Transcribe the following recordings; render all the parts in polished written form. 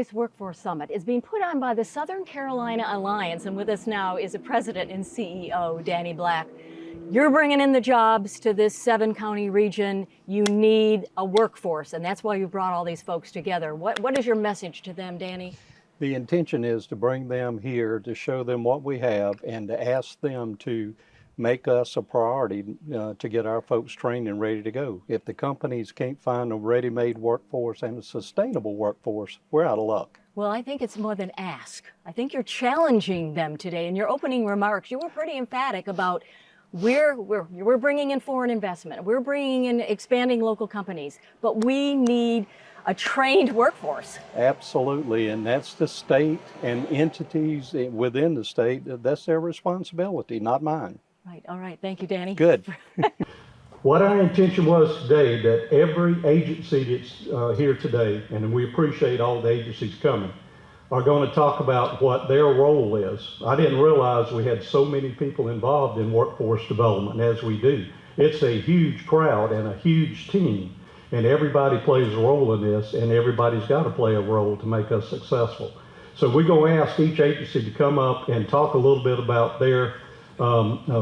This Workforce Summit is being put on by the Southern Carolina Alliance, and with us now is the president and CEO, Danny Black. You're bringing in the jobs to this 7-county region. You need a workforce, and that's why you brought all these folks together. What is your message to them, Danny? The intention is to bring them here to show them what we have and to ask them to make us a priority to get our folks trained and ready to go. If the companies can't find a ready-made workforce and a sustainable workforce, we're out of luck. Well, I think it's more than ask. I think you're challenging them today. In your opening remarks, you were pretty emphatic about we're bringing in foreign investment. We're bringing in expanding local companies, but we need a trained workforce. Absolutely, and that's the state and entities within the state, that's their responsibility, not mine. Right, all right, thank you, Danny. Good. What our intention was today, that every agency that's here today, and we appreciate all the agencies coming, are going to talk about what their role is. I didn't realize we had so many people involved in workforce development as we do. It's a huge crowd and a huge team, and everybody plays a role in this, and everybody's got to play a role to make us successful. So we're going to ask each agency to come up and talk a little bit about their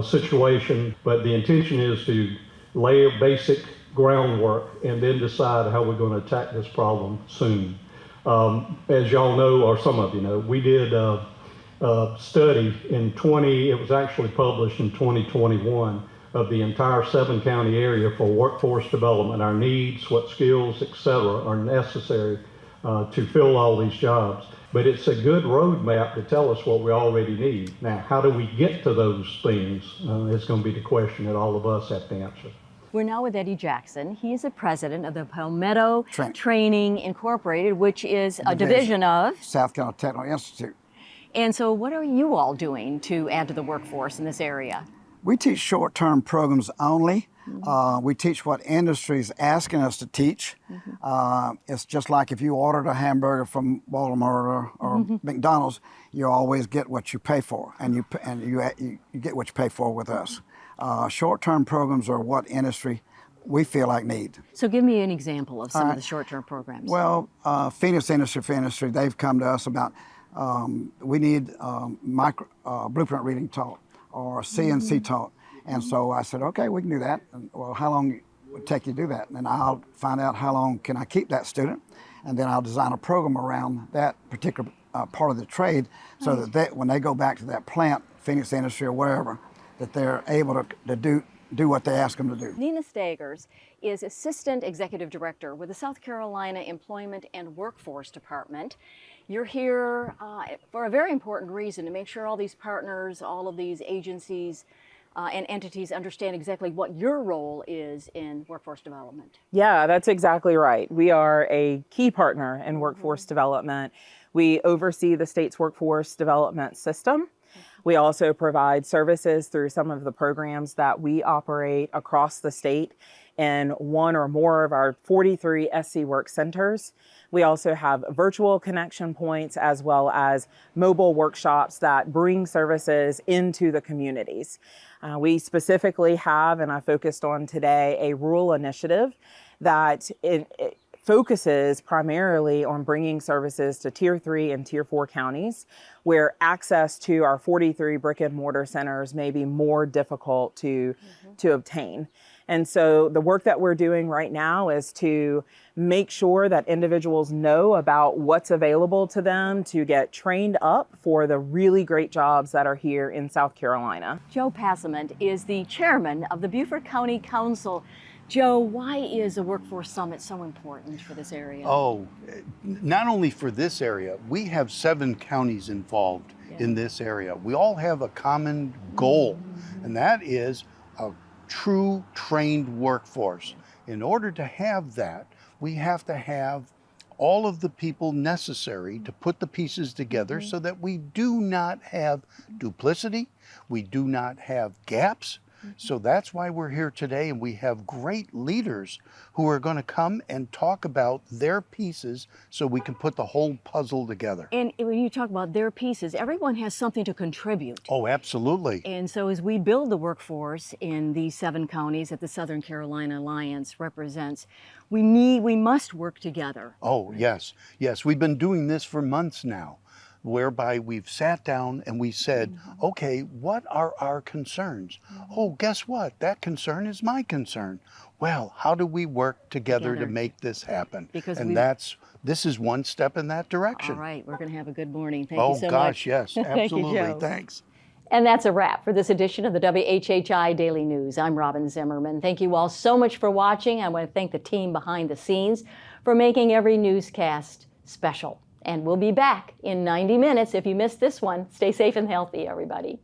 situation, but the intention is to lay a basic groundwork and then decide how we're going to attack this problem soon. As y'all know, or some of you know, we did a study in it was actually published in 2021 of the entire 7-county area for workforce development, our needs, what skills, etc. are necessary to fill all these jobs. But it's a good roadmap to tell us what we already need. Now, how do we get to those things is going to be the question that all of us have to answer. We're now with Eddie Jackson. He is the president of the Palmetto Training Incorporated, which is a division of South Carolina Technical Institute. And so what are you all doing to add to the workforce in this area? We teach short-term programs only. We teach what industry is asking us to teach. It's just like if you ordered a hamburger from Walmart or McDonald's, you always get what you pay for, and you get what you pay for with us. Short-term programs are what industry we feel like need. So give me an example of some of the short-term programs. Well, Phoenix Industry for Industry, they've come to us about we need blueprint reading taught or CNC taught. And so I said, okay, we can do that. And, well, how long would it take you to do that? And then I'll find out how long can I keep that student, and then I'll design a program around that particular part of the trade, so that when they go back to that plant, Phoenix Industry or wherever, that they're able to do what they ask them to do. Nina Staggers is Assistant Executive Director with the South Carolina Employment and Workforce Department. You're here for a very important reason, to make sure all these partners, all of these agencies and entities understand exactly what your role is in workforce development. Yeah, that's exactly right. We are a key partner in workforce development. We oversee the state's workforce development system. We also provide services through some of the programs that we operate across the state in one or more of our 43 SC Work centers. We also have virtual connection points as well as mobile workshops that bring services into the communities. We specifically have, and I focused on today, a rural initiative that it focuses primarily on bringing services to Tier 3 and Tier 4 counties, where access to our 43 brick and mortar centers may be more difficult to obtain. And so the work that we're doing right now is to make sure that individuals know about what's available to them to get trained up for the really great jobs that are here in South Carolina. Joe Passiment is the chairman of the Beaufort County Council. Joe, why is a workforce summit so important for this area? Oh, not only for this area, we have 7 counties involved in this area. We all have a common goal, and that is a true trained workforce. In order to have that, we have to have all of the people necessary to put the pieces together so that we do not have duplicity, we do not have gaps, So that's why we're here today, and we have great leaders who are going to come and talk about their pieces so we can put the whole puzzle together. And when you talk about their pieces, everyone has something to contribute. Oh, absolutely. And so as we build the workforce in these 7 counties that the Southern Carolina Alliance represents, we must work together. Oh, yes. Yes, we've been doing this for months now, whereby we've sat down and we said, okay, what are our concerns? Oh, guess what? That concern is my concern. Well, how do we work together to make this happen? Because and this is one step in that direction. All right, we're going to have a good morning. Thank Oh, you so gosh, much. yes, Thank you, absolutely. Joe. Thanks. And that's a wrap for this edition of the WHHI Daily News. I'm Robyn Zimmerman. Thank you all so much for watching. I want to thank the team behind the scenes for making every newscast special. And we'll be back in 90 minutes. If you missed this one, stay safe and healthy, everybody.